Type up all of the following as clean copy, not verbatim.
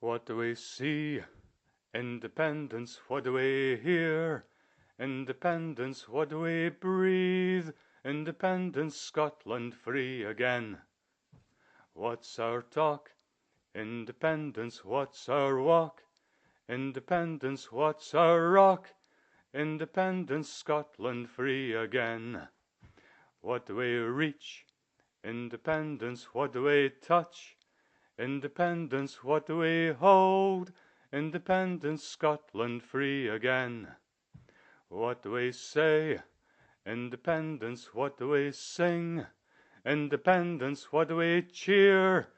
What do we see? Independence, what do we hear? Independence, what do we breathe? Independence, Scotland free again. What's our talk? Independence, what's our walk? Independence, what's our rock? Independence, Scotland free again. What do we reach? Independence, what do we touch? Independence, what do we hold? Independence, Scotland free again. What do we say? Independence, what do we sing? Independence, what do we cheer?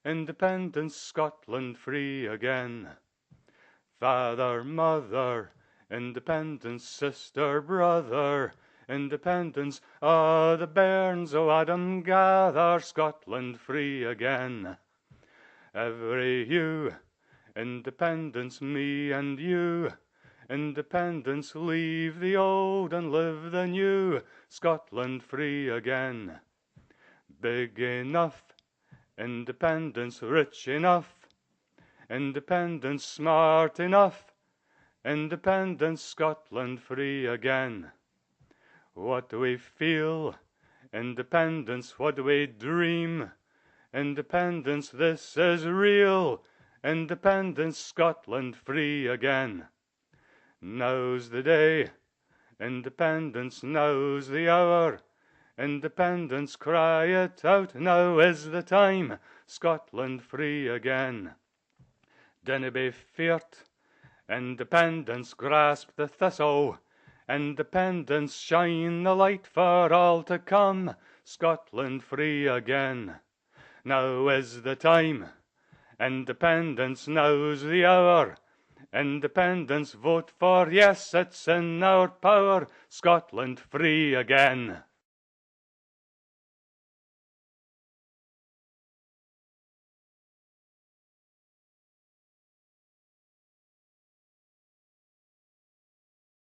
Independence, Scotland free again. Father, mother, independence, sister, brother, independence, the bairns o' Adam gather, Scotland free again. Every you, independence, me and you, independence, leave the old and live the new, Scotland free again. Big enough, independence, rich enough, independence, smart enough, independence, Scotland free again. What do we feel? Independence, what do we dream? Independence, this is real. Independence, Scotland free again. Now's the day. Independence, now's the hour. Independence, cry it out, now is the time. Scotland free again. Dinna be feart. Independence, grasp the thistle. Independence, shine the light for all to come. Scotland free again. Now is the time. Independence, now's the hour. Independence, vote for yes, it's in our power. Scotland free again.